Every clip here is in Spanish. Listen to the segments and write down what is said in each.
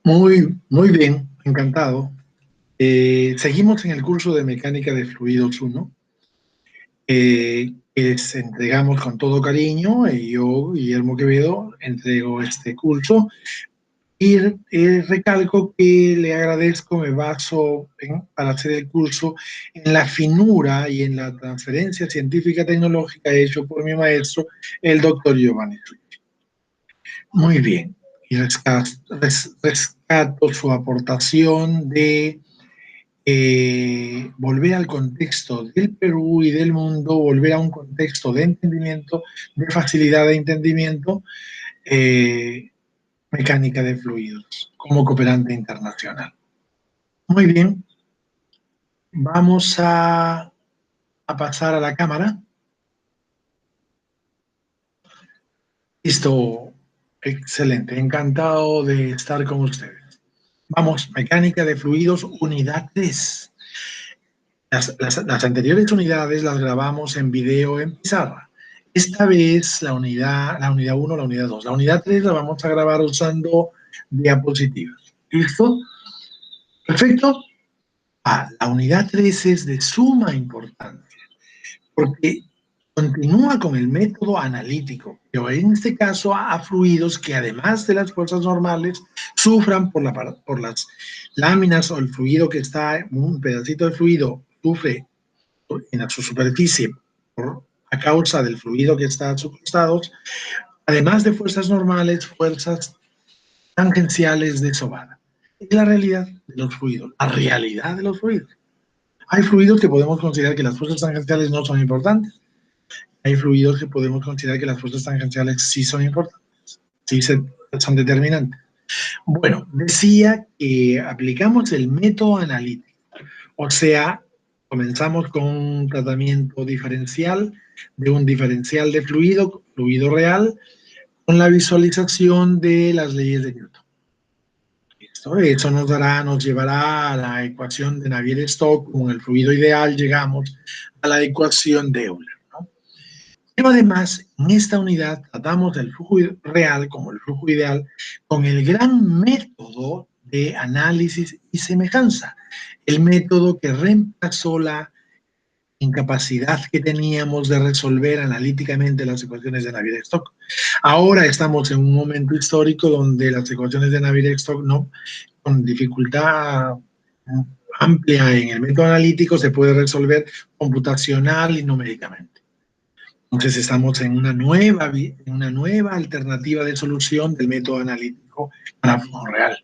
Muy bien, encantado. Seguimos en el curso de Mecánica de Fluidos 1, que entregamos con todo cariño, y yo, Guillermo Quevedo, entrego este curso y recalco que le agradezco, me baso para hacer el curso en la finura y en la transferencia científica tecnológica hecho por mi maestro, el doctor Giovanni. Muy bien, y rescato su aportación de volver al contexto del Perú y del mundo, volver a un contexto de entendimiento, de facilidad de entendimiento, eh, mecánica de fluidos, como cooperante internacional. Muy bien, vamos a pasar a la cámara. Listo, excelente, encantado de estar con ustedes. Vamos, mecánica de fluidos, unidad 3. Las anteriores unidades las grabamos en video en pizarra. Esta vez la unidad 1, la unidad 2. La unidad 3 la vamos a grabar usando diapositivas. ¿Listo? Perfecto. La unidad 3 es de suma importancia porque continúa con el método analítico, pero en este caso a fluidos que además de las fuerzas normales sufran por las láminas o el fluido que está, un pedacito de fluido sufre en su superficie a causa del fluido que está a sus costados, además de fuerzas normales, fuerzas tangenciales de Sobada. Es la realidad de los fluidos, la realidad de los fluidos. Hay fluidos que podemos considerar que las fuerzas tangenciales no son importantes. Hay fluidos que podemos considerar que las fuerzas tangenciales sí son importantes, sí son determinantes. Bueno, decía que aplicamos el método analítico, o sea, comenzamos con un tratamiento diferencial de un diferencial de fluido, fluido real, con la visualización de las leyes de Newton. Eso nos llevará a la ecuación de Navier-Stokes. Con el fluido ideal llegamos a la ecuación de Euler, ¿no? Pero además, en esta unidad tratamos el flujo real como el flujo ideal con el gran método de análisis y semejanza, el método que reemplazó la incapacidad que teníamos de resolver analíticamente las ecuaciones de Navier-Stokes. Ahora estamos en un momento histórico donde las ecuaciones de Navier-Stokes, no, con dificultad amplia en el método analítico, se puede resolver computacional y numéricamente. Entonces estamos en una nueva alternativa de solución del método analítico para flujo real.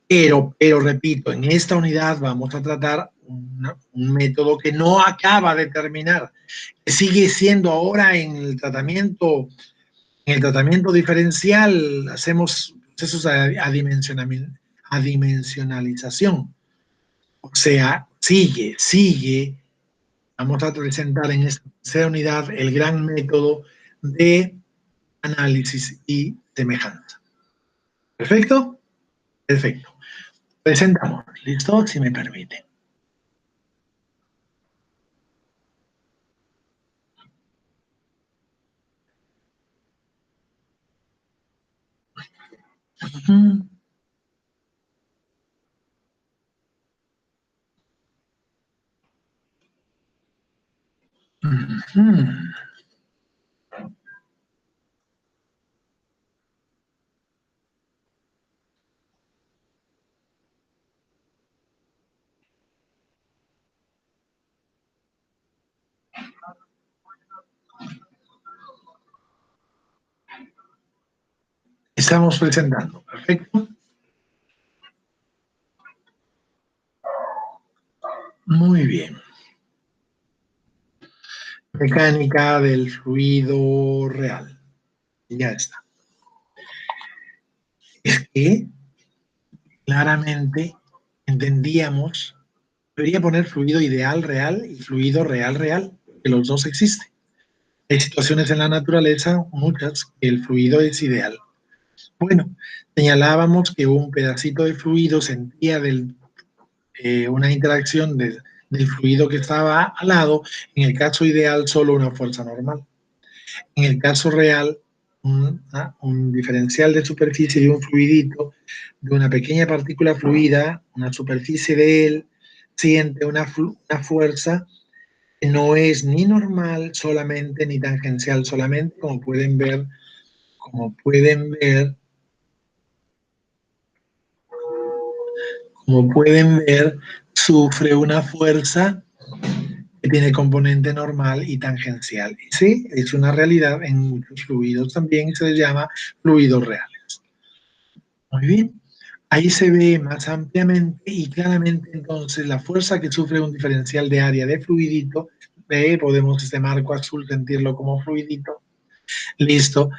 Pero repito, en esta unidad vamos a tratar un método que no acaba de terminar, que sigue siendo ahora en el tratamiento diferencial, hacemos procesos a dimensionalización. O sea, sigue. Vamos a presentar en esta tercera unidad el gran método de análisis y semejanza. ¿Perfecto? Perfecto. Presentamos. ¿Listo? Si me permite. Uh-huh. Uh-huh. Estamos presentando. Perfecto. Muy bien. Mecánica del fluido real. Ya está. Es que claramente entendíamos, debería poner fluido ideal real y fluido real real, que los dos existen. Hay situaciones en la naturaleza, muchas, que el fluido es ideal. Bueno, señalábamos que un pedacito de fluido sentía una interacción del fluido que estaba al lado, en el caso ideal solo una fuerza normal. En el caso real, un diferencial de superficie de un fluidito, de una pequeña partícula fluida, una superficie de él, siente una fuerza que no es ni normal solamente, ni tangencial solamente, como pueden ver, sufre una fuerza que tiene componente normal y tangencial. Y sí, es una realidad en muchos fluidos también y se les llama fluidos reales. Muy bien. Ahí se ve más ampliamente y claramente entonces la fuerza que sufre un diferencial de área de fluidito, podemos este marco azul sentirlo como fluidito, listo,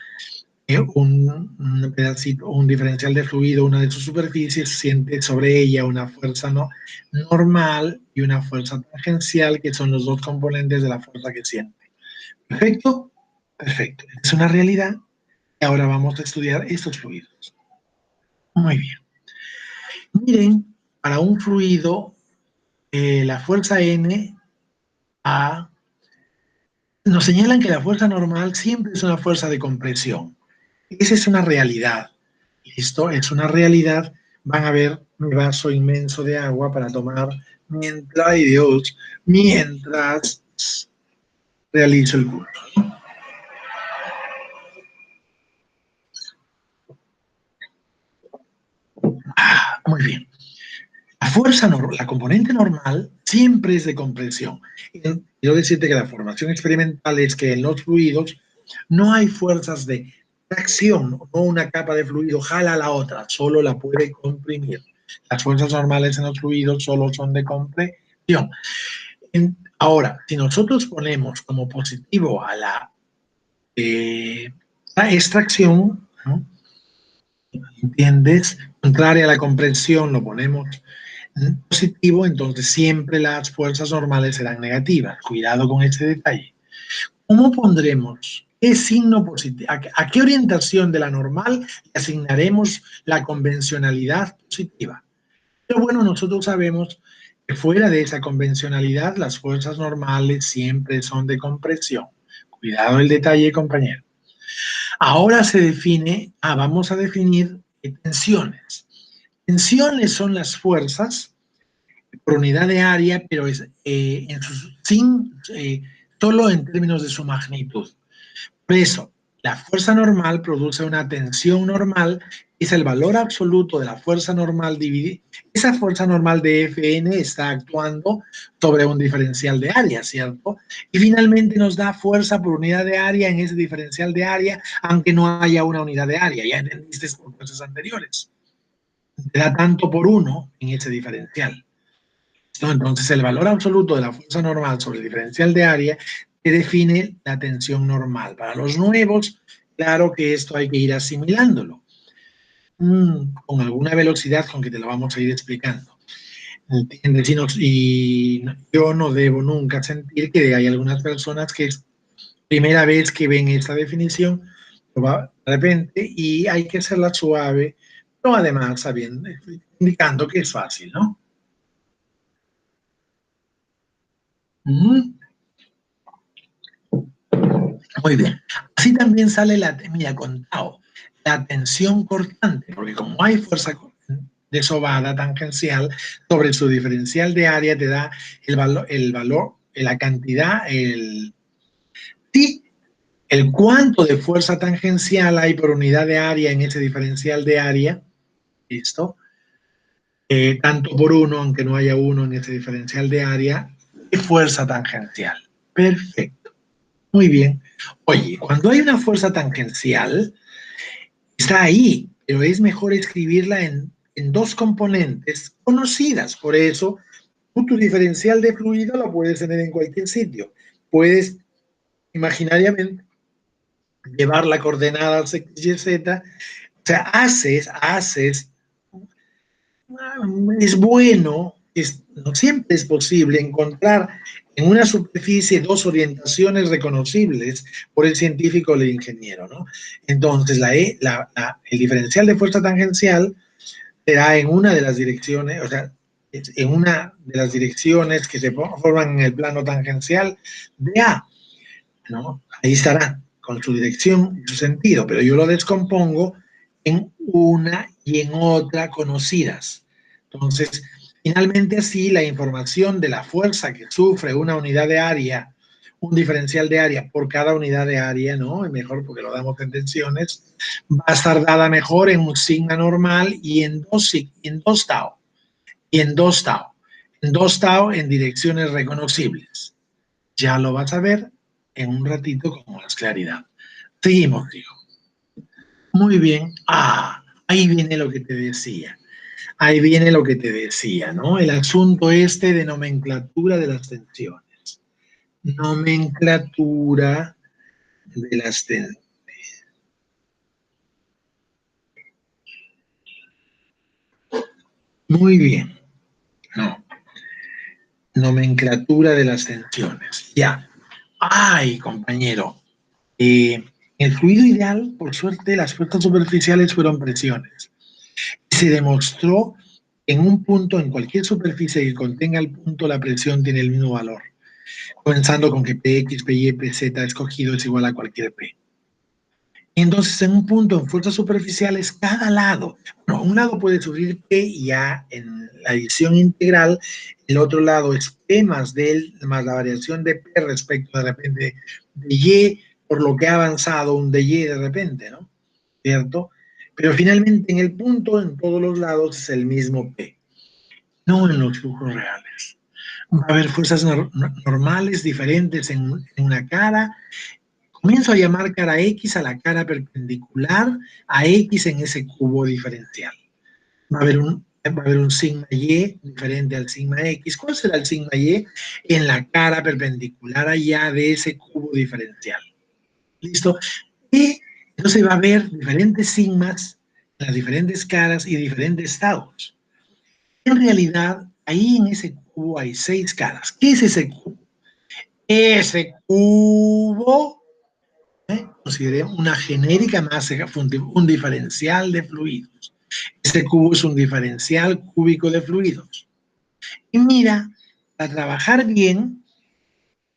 un pedacito, un diferencial de fluido, una de sus superficies, siente sobre ella una fuerza normal y una fuerza tangencial, que son los dos componentes de la fuerza que siente. ¿Perfecto? Perfecto. Es una realidad y ahora vamos a estudiar estos fluidos. Muy bien. Miren, para un fluido, la fuerza N A, nos señalan que la fuerza normal siempre es una fuerza de compresión. Esa es una realidad. ¿Listo? Es una realidad. Van a ver mi vaso inmenso de agua para tomar mientras realizo el curso. Muy bien. La componente normal siempre es de compresión. Quiero decirte que la formación experimental es que en los fluidos no hay fuerzas de tracción, no una capa de fluido jala a la otra, solo la puede comprimir. Las fuerzas normales en los fluidos solo son de compresión. Ahora, si nosotros ponemos como positivo a la extracción, ¿no? ¿Entiendes? Contraria a la compresión, lo ponemos positivo, entonces siempre las fuerzas normales serán negativas. Cuidado con ese detalle. ¿Cómo pondremos? ¿Qué signo positivo? ¿A qué orientación de la normal le asignaremos la convencionalidad positiva? Pero bueno, nosotros sabemos que fuera de esa convencionalidad, las fuerzas normales siempre son de compresión. Cuidado el detalle, compañero. Ahora se define, vamos a definir tensiones. Tensiones son las fuerzas por unidad de área, pero solo en términos de su magnitud. Por eso, la fuerza normal produce una tensión normal, es el valor absoluto de la fuerza normal dividido. Esa fuerza normal de Fn está actuando sobre un diferencial de área, ¿cierto? Y finalmente nos da fuerza por unidad de área en ese diferencial de área, aunque no haya una unidad de área. Ya entendiste por clases anteriores. Te da tanto por uno en ese diferencial. Entonces, el valor absoluto de la fuerza normal sobre el diferencial de área te define la tensión normal. Para los nuevos, claro que esto hay que ir asimilándolo con alguna velocidad con que te lo vamos a ir explicando. ¿Entiendes? Y yo no debo nunca sentir que hay algunas personas que es primera vez que ven esta definición, de repente, y hay que hacerla suave, pero además sabiendo, indicando que es fácil, ¿no? Muy bien. Así también sale mira, contado, la tensión cortante, porque como hay fuerza desobada tangencial sobre su diferencial de área, te da el valor, la cantidad, sí, el cuánto de fuerza tangencial hay por unidad de área en ese diferencial de área, ¿listo? Tanto por uno, aunque no haya uno en ese diferencial de área, y fuerza tangencial. Perfecto. Muy bien. Oye, cuando hay una fuerza tangencial, está ahí, pero es mejor escribirla en dos componentes conocidas. Por eso, tu diferencial de fluido lo puedes tener en cualquier sitio. Puedes imaginariamente llevar la coordenada X, Y, Z. O sea, es bueno, no siempre es posible encontrar en una superficie dos orientaciones reconocibles por el científico o el ingeniero, ¿no? Entonces, el diferencial de fuerza tangencial será en una de las direcciones, o sea, en una de las direcciones que se forman en el plano tangencial de A, ¿no? Ahí estará. con su dirección y su sentido, pero yo lo descompongo en una y en otra conocidas. Entonces, finalmente así la información de la fuerza que sufre una unidad de área, un diferencial de área por cada unidad de área, ¿no? Es mejor porque lo damos en tensiones, va a estar dada mejor en un sigma normal y en dos tau, y en dos tau en direcciones reconocibles. Ya lo vas a ver en un ratito con más claridad. Seguimos, hijo. Muy bien. Ahí viene lo que te decía. Ahí viene lo que te decía, ¿no? El asunto este de nomenclatura de las tensiones. Nomenclatura de las tensiones. Muy bien. No. Nomenclatura de las tensiones. Ya. Ay, compañero. El fluido ideal, por suerte, las fuerzas superficiales fueron presiones. Se demostró en un punto, en cualquier superficie que contenga el punto, la presión tiene el mismo valor, comenzando con que Px, Py, Pz escogido es igual a cualquier P. Entonces, en un punto, en fuerzas superficiales, cada lado, bueno, un lado puede sufrir P y A en la adición integral, el otro lado es P más del, más la variación de P respecto de repente de Y, por lo que ha avanzado un de Y de repente, ¿no? ¿Cierto? Pero finalmente en el punto, en todos los lados, es el mismo P, no en los flujos reales. Va a haber fuerzas normales diferentes en una cara. Comienzo a llamar cara X a la cara perpendicular a X en ese cubo diferencial. Va a haber un sigma Y diferente al sigma X. ¿Cuál será el sigma Y? En la cara perpendicular allá de ese cubo diferencial. ¿Listo? Y entonces va a haber diferentes sigmas en las diferentes caras y diferentes estados. En realidad, ahí en ese cubo hay 6 caras. ¿Qué es ese cubo? Ese cubo, consideré una genérica masa, un diferencial de fluidos. Ese cubo es un diferencial cúbico de fluidos. Y mira, para trabajar bien,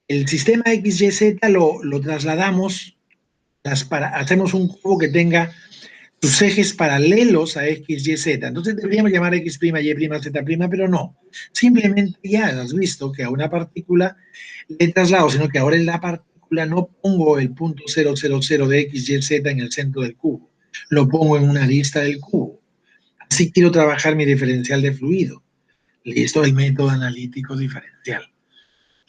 el sistema XYZ lo trasladamos, hacemos un cubo que tenga sus ejes paralelos a X, Y, Z. Entonces deberíamos llamar X', Y', Z', pero no. Simplemente ya has visto que a una partícula le traslado, sino que ahora en la partícula no pongo el punto 000 de X, Y, Z en el centro del cubo. Lo pongo en una arista del cubo. Así quiero trabajar mi diferencial de fluido. Listo, el método analítico diferencial.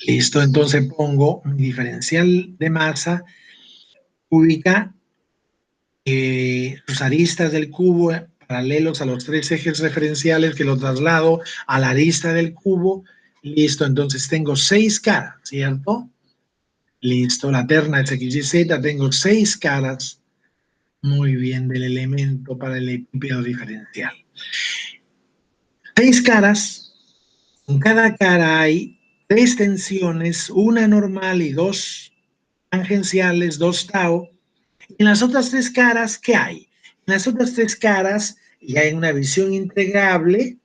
Listo, entonces pongo mi diferencial de masa cúbica, sus aristas del cubo paralelos a los 3 ejes referenciales que lo traslado a la arista del cubo. Listo, entonces tengo 6 caras, ¿cierto? Listo, la terna es X, Y, Z, tengo 6 caras, muy bien, del elemento para el epípedo diferencial. 6 caras, en cada cara hay 3 tensiones, una normal y 2 tangenciales, 2 tau. En las otras 3 caras, ¿qué hay? En las otras 3 caras, ya en una visión integrable,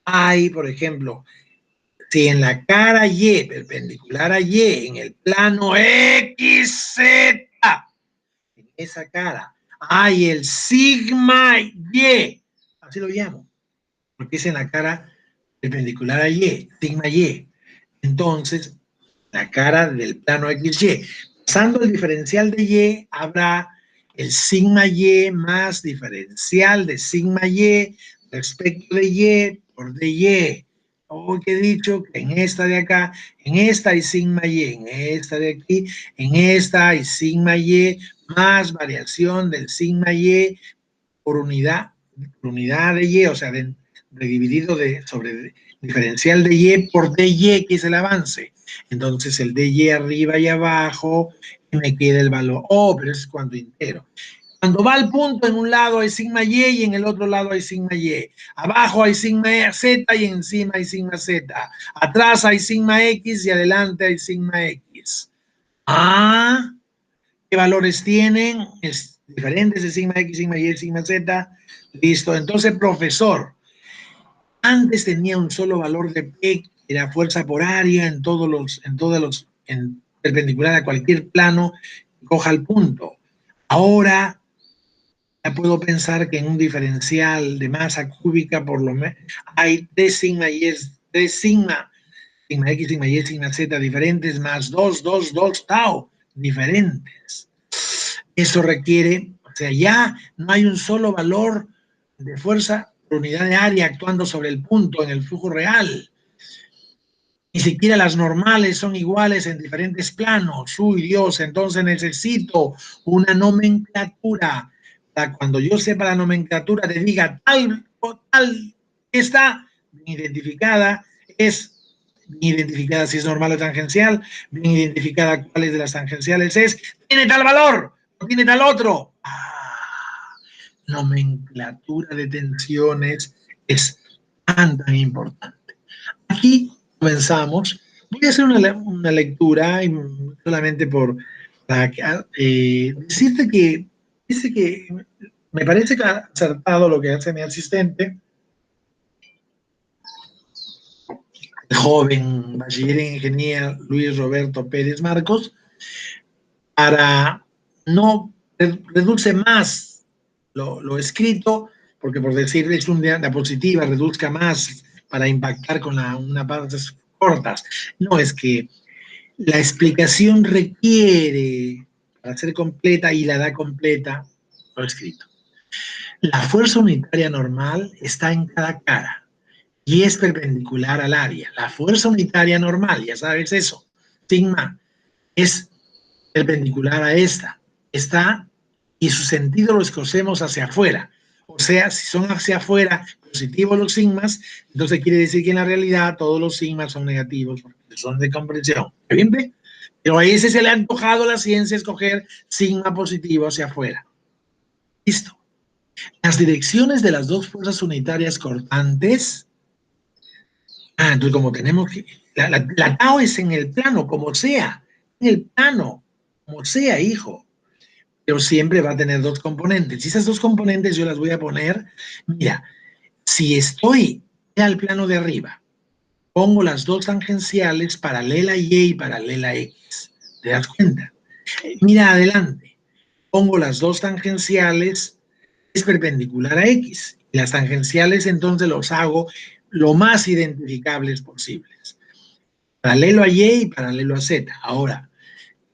hay, por ejemplo, si en la cara Y, perpendicular a Y, en el plano XZ, en esa cara, hay el sigma Y, así lo llamo, porque es en la cara perpendicular a Y, sigma Y. Entonces, la cara del plano XY. Pasando el diferencial de Y, habrá el sigma Y más diferencial de sigma Y respecto de Y por dy. O que he dicho que en esta de acá, en esta hay sigma Y, en esta de aquí, en esta hay sigma Y más variación del sigma Y por unidad de Y, o sea, de dividido sobre diferencial de Y por dy, que es el avance. Entonces el dy arriba y abajo, y me queda el valor. Pero eso es cuando integro. Cuando va al punto, en un lado hay sigma Y y en el otro lado hay sigma Y. Abajo hay sigma Z y encima hay sigma Z. Atrás hay sigma X y adelante hay sigma X. ¿Qué valores tienen? Es diferentes de sigma X, sigma Y, sigma Z. Listo. Entonces, profesor, antes tenía un solo valor de P, que era fuerza por área en perpendicular a cualquier plano, coja el punto. Ahora ya puedo pensar que en un diferencial de masa cúbica por lo menos hay 3 sigma y es 3 sigma, sigma X, sigma Y, sigma Z diferentes más 2 tau diferentes. Eso requiere, o sea, ya no hay un solo valor de fuerza por unidad de área actuando sobre el punto en el flujo real. Ni siquiera las normales son iguales en diferentes planos. Uy, Dios, entonces necesito una nomenclatura. Para cuando yo sepa la nomenclatura, te diga tal o tal está bien identificada, es bien identificada si es normal o tangencial, bien identificada cuáles de las tangenciales es, tiene tal valor, no tiene tal otro. Nomenclatura de tensiones es tan importante. Aquí comenzamos. Voy a hacer una lectura solamente por decirte que dice que me parece que ha acertado lo que hace mi asistente, el joven bachiller en ingeniería Luis Roberto Pérez Marcos, para no reduce más lo escrito, porque por decir es una diapositiva, reduzca más para impactar con unas partes cortas. No, es que la explicación requiere, para ser completa, y la da completa, lo escrito. La fuerza unitaria normal está en cada cara y es perpendicular al área. La fuerza unitaria normal, ya sabes eso, sigma, es perpendicular a esta. Está, y su sentido lo escocemos hacia afuera. O sea, si son hacia afuera positivos los sigmas, entonces quiere decir que en la realidad todos los sigmas son negativos porque son de comprensión. ¿Bien? Pero a ese se le ha antojado a la ciencia escoger sigma positivo hacia afuera. Listo. Las direcciones de las dos fuerzas unitarias cortantes. Entonces como tenemos que... La tau es en el plano, como sea. En el plano, como sea, hijo. Pero siempre va a tener dos componentes. Y esas dos componentes yo las voy a poner, mira, si estoy al plano de arriba, pongo las dos tangenciales paralela Y y paralela X. ¿Te das cuenta? Mira adelante, pongo las dos tangenciales, es perpendicular a X. Y las tangenciales entonces los hago lo más identificables posibles. Paralelo a Y y paralelo a Z. Ahora,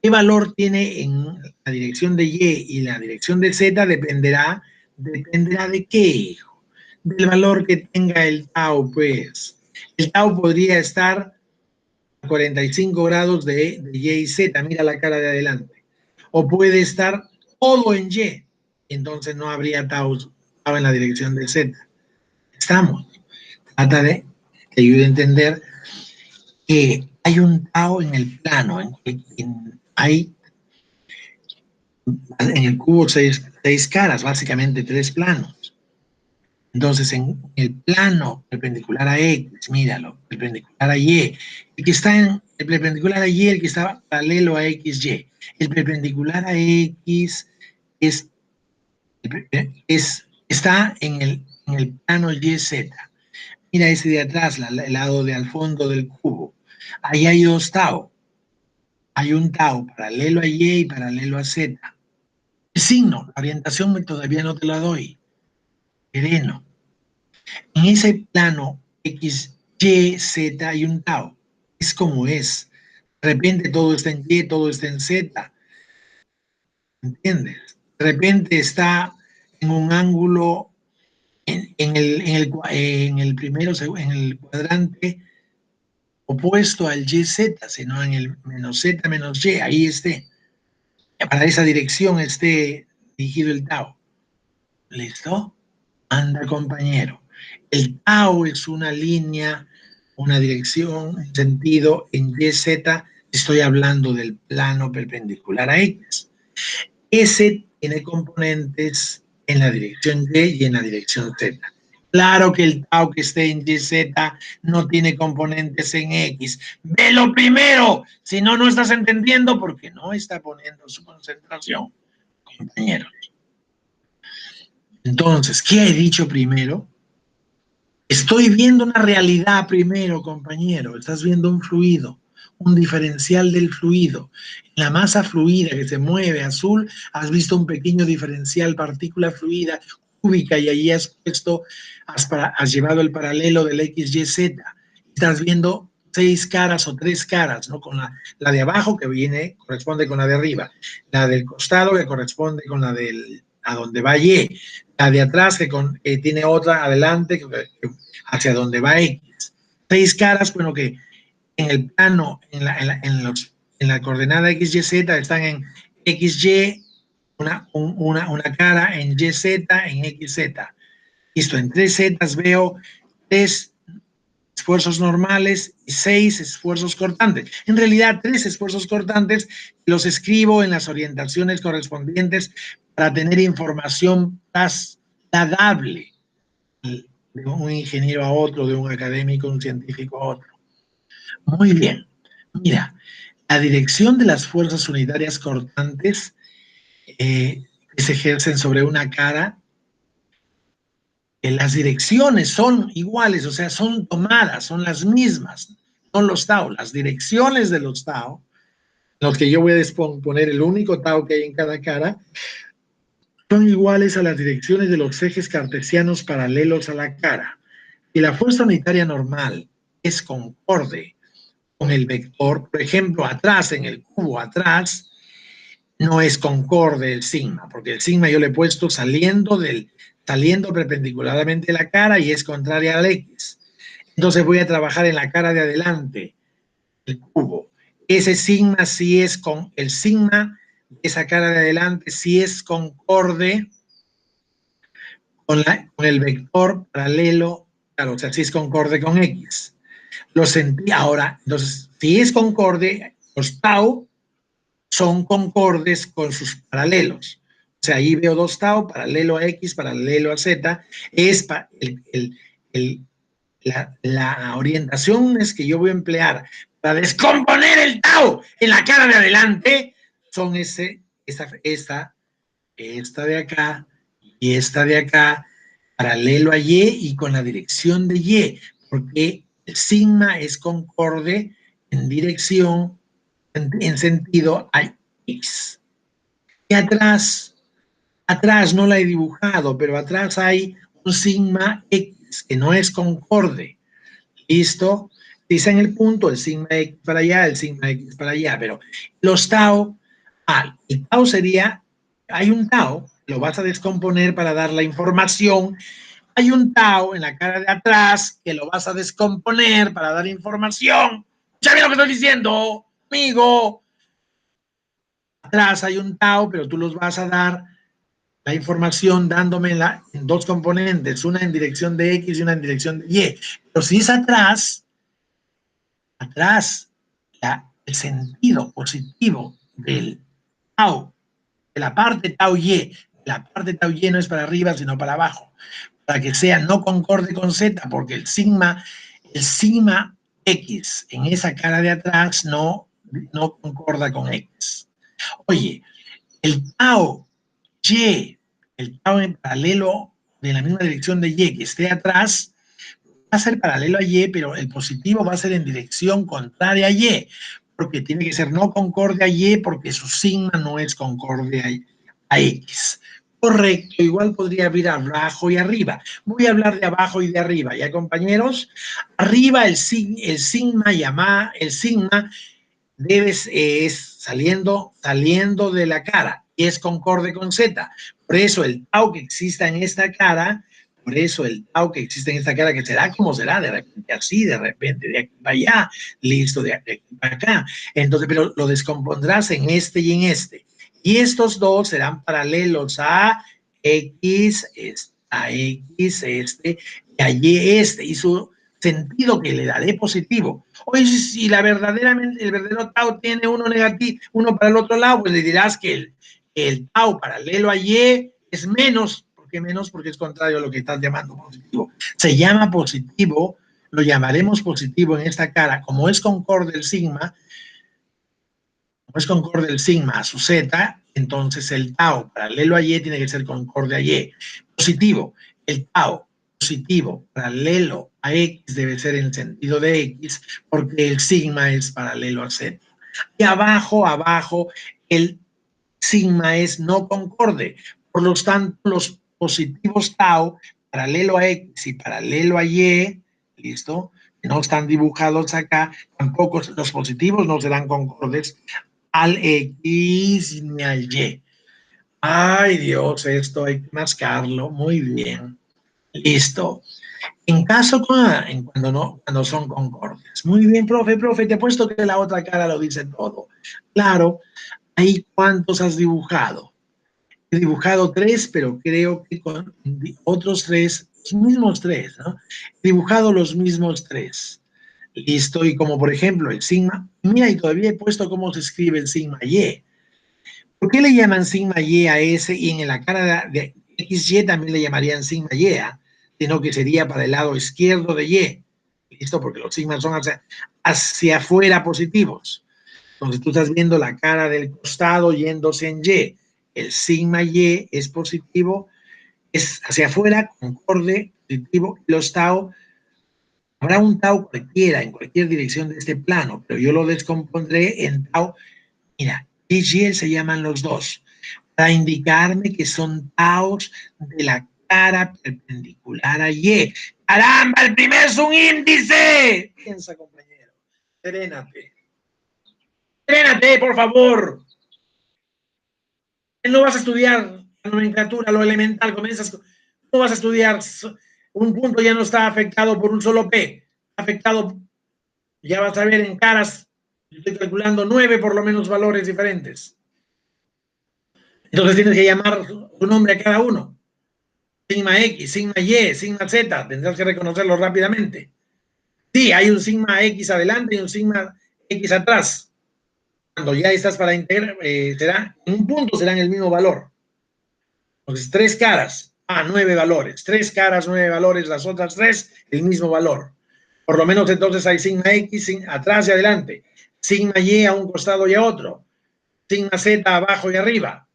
¿qué valor tiene en la dirección de Y y la dirección de Z? Dependerá de qué, hijo. Del valor que tenga el tau, pues. El tau podría estar a 45 grados de Y y Z, mira la cara de adelante. O puede estar todo en Y, entonces no habría tau en la dirección de Z. Estamos. Trata de que ayude a entender que hay un tau en el plano, hay en el cubo seis caras, básicamente tres planos. Entonces, en el plano perpendicular a X, míralo, perpendicular a Y, el que está en el perpendicular a Y, el que está paralelo a XY. El perpendicular a X está en el plano YZ. Mira ese de atrás, el lado de al fondo del cubo. Ahí hay dos tau. Hay un tau paralelo a Y y paralelo a Z. El signo, la orientación todavía no te la doy. Sereno. En ese plano X, Y, Z hay un tau. Es como es. De repente todo está en Y, todo está en Z. ¿Entiendes? De repente está en un ángulo en el primero, en el cuadrante opuesto al YZ, sino en el menos Z menos Y. Ahí esté. Para esa dirección esté dirigido el tau. ¿Listo? Anda, compañero. El tau es una línea, una dirección, un sentido en YZ. Estoy hablando del plano perpendicular a X. S tiene componentes en la dirección Y y en la dirección Z. Claro que el tau que esté en YZ no tiene componentes en X. Velo primero, si no, no estás entendiendo porque no está poniendo su concentración, compañeros. Entonces, ¿qué he dicho primero? Estoy viendo una realidad primero, compañero. Estás viendo un fluido, un diferencial del fluido. En la masa fluida que se mueve azul, has visto un pequeño diferencial, partícula fluida cúbica, y allí has llevado el paralelo del XYZ. Estás viendo 6 caras o 3 caras, ¿no? Con la de abajo que corresponde con la de arriba, la del costado que corresponde con la a donde va Y, la de atrás que tiene otra adelante hacia donde va X. 6 caras, bueno, que en el plano, en la coordenada XYZ están en XY, una cara, en YZ, en XZ. Listo, en 3 zetas veo 3 esfuerzos normales y 6 esfuerzos cortantes. En realidad, 3 esfuerzos cortantes los escribo en las orientaciones correspondientes para tener información trasladable de un ingeniero a otro, de un académico, un científico a otro. Muy bien. Mira, la dirección de las fuerzas unitarias cortantes que se ejercen sobre una cara, las direcciones son iguales, o sea, son tomadas, son las mismas, son los tau, las direcciones de los tau, los que yo voy a poner el único tau que hay en cada cara, son iguales a las direcciones de los ejes cartesianos paralelos a la cara. Y la fuerza unitaria normal es concorde con el vector, por ejemplo, atrás, en el cubo atrás, no es concorde el sigma, porque el sigma yo le he puesto saliendo perpendicularmente de la cara y es contraria al X. Entonces voy a trabajar en la cara de adelante, el cubo. Ese sigma sí es el sigma de esa cara de adelante sí es concorde con el vector paralelo, claro, o sea, sí es concorde con X. Lo sentí ahora, entonces, si es concorde, los tau son concordes con sus paralelos. O sea, ahí veo 2 tau, paralelo a X, paralelo a Z. La orientación es que yo voy a emplear para descomponer el tau en la cara de adelante son esta de acá y esta de acá, paralelo a Y y con la dirección de Y, porque el sigma es concorde en dirección, en sentido a X. Y atrás no la he dibujado, pero atrás hay un sigma X que no es concorde. ¿Listo? Dice en el punto el sigma X para allá, el sigma X para allá, pero los tau, el tau sería, hay un tau, lo vas a descomponer para dar la información. Hay un tau en la cara de atrás que lo vas a descomponer para dar información. ¿Sabes lo que estoy diciendo, amigo? Atrás hay un tau, pero tú los vas a dar la información dándome en 2 componentes, una en dirección de X y una en dirección de Y. Pero si es atrás, el sentido positivo del tau, de la parte tau Y, la parte tau Y no es para arriba, sino para abajo, para que sea no concorde con Z, porque el sigma X en esa cara de atrás no concorda con X. Oye, el tau Y, el tau en paralelo de la misma dirección de Y que esté atrás, va a ser paralelo a Y, pero el positivo va a ser en dirección contraria a Y, porque tiene que ser no concorde a Y, porque su sigma no es concorde a X. Correcto, igual podría haber abajo y arriba. Voy a hablar de abajo y de arriba, ¿ya, compañeros? Arriba el sigma es saliendo de la cara y es concorde con Z. Por eso el tau que exista en esta cara, que será como será, de repente así, de repente de aquí para allá, listo, de aquí para acá. Entonces, pero lo descompondrás en este y en este. Y estos dos serán paralelos a X, a X, y a Y, y su sentido que le daré positivo. Oye, si el verdadero tau tiene uno negativo, uno para el otro lado, pues le dirás que el tau paralelo a Y es menos. ¿Por qué menos? Porque es contrario a lo que estás llamando positivo. Se llama positivo, lo llamaremos positivo en esta cara, como es concorde el sigma a su Z, entonces el tau paralelo a Y tiene que ser concorde a Y. Positivo, el tau positivo paralelo a X debe ser en sentido de X, porque el sigma es paralelo a Z. Y abajo, el sigma es no concorde. Por lo tanto, los positivos tau, paralelo a X y paralelo a Y, ¿listo? No están dibujados acá, tampoco los positivos no serán concordes al X ni al Y. Ay, Dios, esto hay que mascarlo. Muy bien. Listo. En caso cuando son concordes. Muy bien, profe, te he puesto que la otra cara lo dice todo. Claro, ahí ¿cuántos has dibujado? He dibujado 3, pero creo que con otros 3, los mismos 3, ¿no? He dibujado los mismos 3. Listo, y como por ejemplo el sigma, mira, y todavía he puesto cómo se escribe el sigma Y. ¿Por qué le llaman sigma Y a ese y en la cara de XY también le llamarían sigma Y, sino que sería para el lado izquierdo de Y? ¿Listo? Porque los sigmas son hacia afuera positivos. Entonces tú estás viendo la cara del costado yéndose en Y. El sigma Y es positivo, es hacia afuera, concorde, positivo. Los tau, habrá un tau cualquiera en cualquier dirección de este plano, pero yo lo descompondré en tau. Mira, Y se llaman los dos, para indicarme que son taus de la cara perpendicular a Y. ¡Caramba! El primero es un índice. Piensa, compañero. Serénate. Serénate, por favor. No vas a estudiar la nomenclatura, lo elemental, no vas a estudiar, un punto ya no está afectado por un solo P, afectado, ya vas a ver en caras, estoy calculando 9 por lo menos valores diferentes. Entonces tienes que llamar tu nombre a cada uno. Sigma X, sigma Y, sigma Z, tendrás que reconocerlo rápidamente. Sí, hay un sigma X adelante y un sigma X atrás. Cuando ya estás para integrar, será, en un punto serán el mismo valor. Entonces, 3 caras, 9 valores. 3 caras, 9 valores, las otras 3, el mismo valor. Por lo menos entonces hay sigma X atrás y adelante, sigma Y a un costado y a otro, sigma Z abajo y arriba.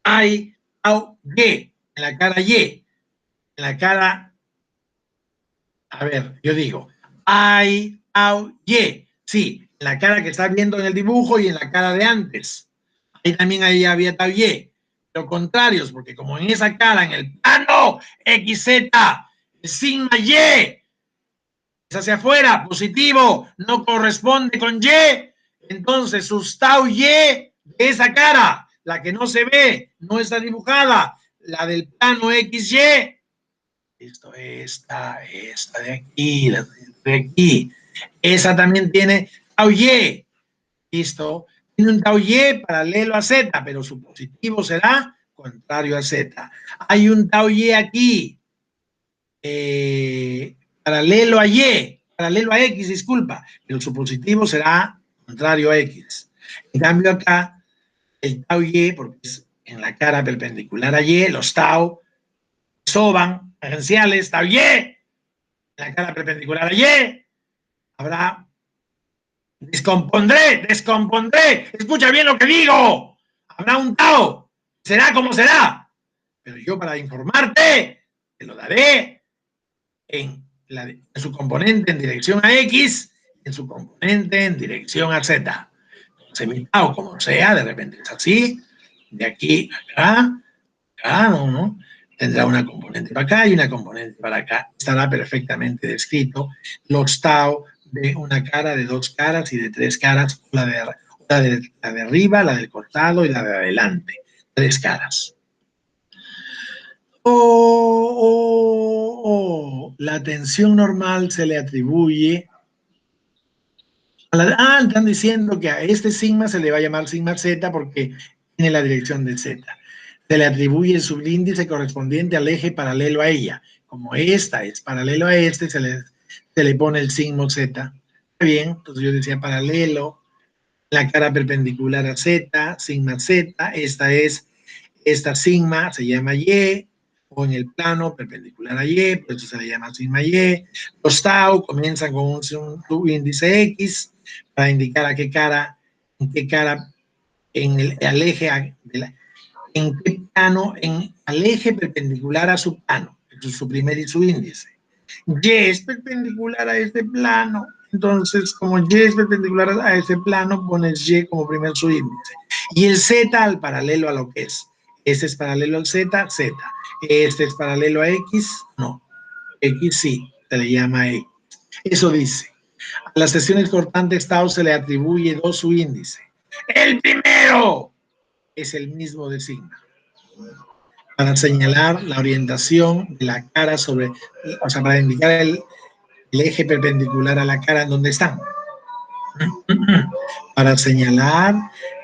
Hay tau Y en la cara Y, en la cara, a ver, yo digo, hay tau Y, sí, en la cara que estás viendo en el dibujo y en la cara de antes. Ahí también había tau Y. Lo contrarios, porque como en esa cara, en el plano XZ, el sigma Y es hacia afuera, positivo, no corresponde con Y, entonces sus tau Y de esa cara, la que no se ve, no está dibujada, la del plano XY, esto, esta de aquí, la de aquí, esa también tiene tau Y, listo, tiene un tau Y paralelo a Z, pero su positivo será contrario a Z. Hay un tau Y aquí, paralelo a Y, paralelo a X, disculpa, pero su positivo será contrario a X. En cambio acá, el tau Y, porque es en la cara perpendicular a Y, los tau soban, tangenciales, tau Y, en la cara perpendicular a Y, habrá, descompondré, escucha bien lo que digo, habrá un tau, será como será, pero yo para informarte, te lo daré en su componente en dirección a X, en su componente en dirección a Z. Entonces, mi tau, como sea, de repente es así, de aquí a acá, ¿no? Tendrá una componente para acá y una componente para acá. Estará perfectamente descrito los tau de una cara, de 2 caras y de 3 caras, la de arriba, la del costado y la de adelante. 3 caras. La tensión normal se le atribuye están diciendo que a este sigma se le va a llamar sigma Z porque tiene la dirección de Z. Se le atribuye el sublíndice correspondiente al eje paralelo a ella. Como esta es paralelo a este, se le pone el signo Z. Está bien, entonces yo decía paralelo, la cara perpendicular a Z, sigma Z, esta sigma se llama Y, o en el plano perpendicular a Y, por eso se le llama sigma Y. Los tau comienzan con un subíndice X para indicar a qué cara, en qué cara, en el eje, en qué plano, al eje perpendicular a su plano. Eso es su primer y su índice. Y es perpendicular a este plano. Entonces, como Y es perpendicular a ese plano, pones Y como primer subíndice. Y el Z al paralelo a lo que es. Este es paralelo al Z, Z. Este es paralelo a X, no. X sí, se le llama X. Eso dice. A las secciones cortantes tau se le atribuye dos subíndices. El primero es el mismo de sigma, para señalar la orientación de la cara sobre, o sea, para indicar el eje perpendicular a la cara en donde están. Para señalar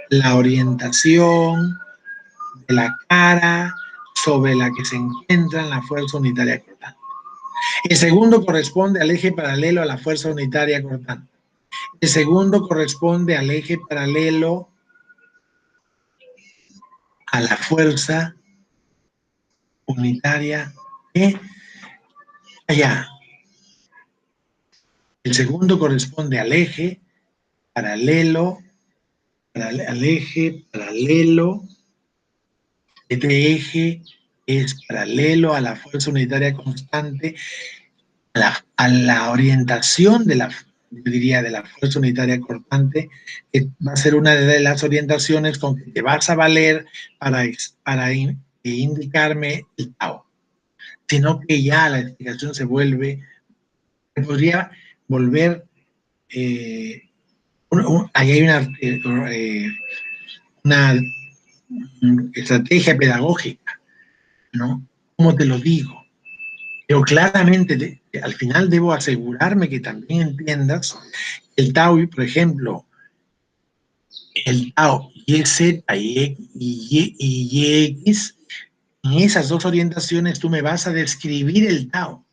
la orientación de la cara sobre la que se encuentra la fuerza unitaria cortante. El segundo corresponde al eje paralelo a la fuerza unitaria cortante. El segundo corresponde al eje paralelo a la fuerza unitaria que allá. El segundo corresponde al eje paralelo, al eje paralelo. Este eje es paralelo a la fuerza unitaria constante, a la orientación de la, yo diría, de la fuerza unitaria cortante, que va a ser una de las orientaciones con que te vas a valer para indicarme el tau. Sino que ya la explicación se vuelve, podría volver, ahí hay una estrategia pedagógica, ¿no? ¿Cómo te lo digo? Pero claramente, al final debo asegurarme que también entiendas el tau, por ejemplo, el tau YZ y YX, en esas dos orientaciones tú me vas a describir el tau.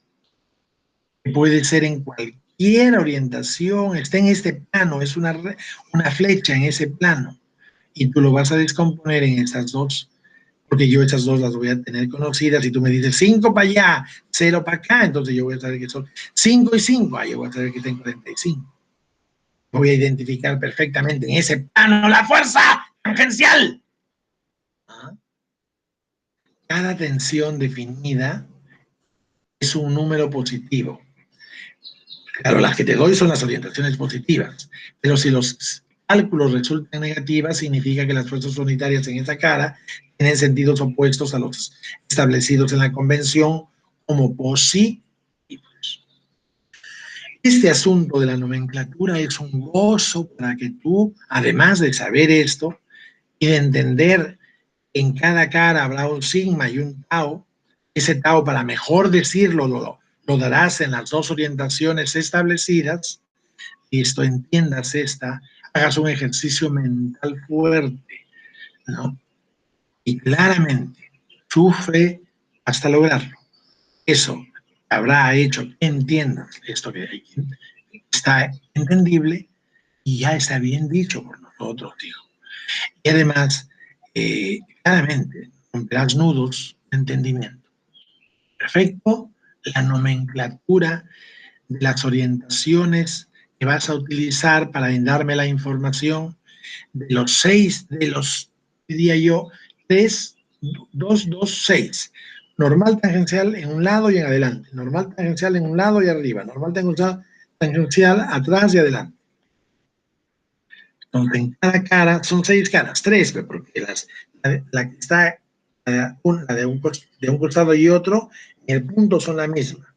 Puede ser en cualquier orientación, está en este plano, es una flecha en ese plano, y tú lo vas a descomponer en estas dos, porque yo esas dos las voy a tener conocidas, y tú me dices 5 para allá, 0 para acá, entonces yo voy a saber que son 5 y 5, yo voy a saber que tengo 45. Voy a identificar perfectamente en ese plano la fuerza tangencial. Cada tensión definida es un número positivo. Claro, las que te doy son las orientaciones positivas, pero si los cálculos resultan negativas, significa que las fuerzas unitarias en esa cara tienen sentidos opuestos a los establecidos en la convención como positivos. Este asunto de la nomenclatura es un gozo para que tú, además de saber esto y de entender que en cada cara habrá un sigma y un tau, ese tau, para mejor decirlo, lo darás en las dos orientaciones establecidas, y esto entiendas hagas un ejercicio mental fuerte, ¿no? Y claramente sufre hasta lograrlo. Eso habrá hecho que entiendas esto que está entendible y ya está bien dicho por nosotros, digo. Y además, claramente, romperás nudos de entendimiento. Perfecto, la nomenclatura de las orientaciones que vas a utilizar para darme la información de los 6, diría yo, 3, 2, 2, 6. Normal tangencial en un lado y en adelante. Normal tangencial en un lado y arriba. Normal tangencial atrás y adelante. Entonces, en cada cara, son 6 caras, 3, porque la que está de un costado y otro, en el punto son la misma.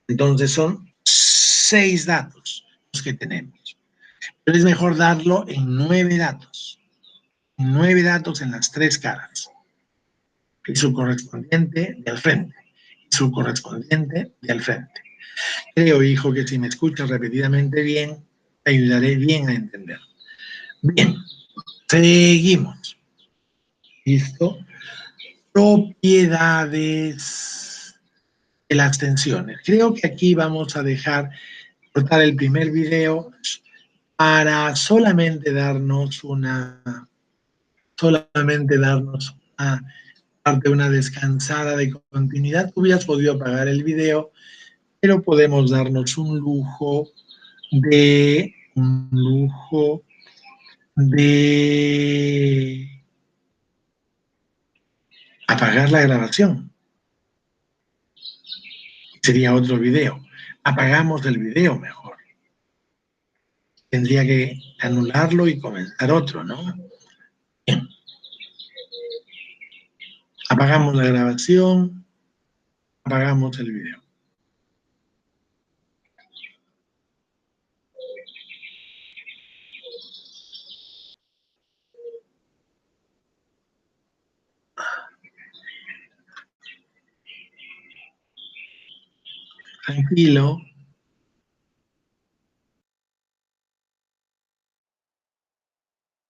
Entonces, son 6 datos los que tenemos. Pero es mejor darlo en 9 datos. 9 datos en las 3 caras. Y su correspondiente de al frente. Y su correspondiente de al frente. Creo, hijo, que si me escuchas repetidamente bien, te ayudaré bien a entender. Bien, seguimos. ¿Listo? Propiedades de las tensiones. Creo que aquí vamos a cortar el primer video para solamente darnos una parte, una descansada de continuidad. Tú hubieras podido apagar el video, pero podemos darnos un lujo de apagar la grabación. sería otro video. Apagamos el video mejor. Tendría que anularlo y comenzar otro, ¿no? Bien. Apagamos la grabación, apagamos el video. Tranquilo.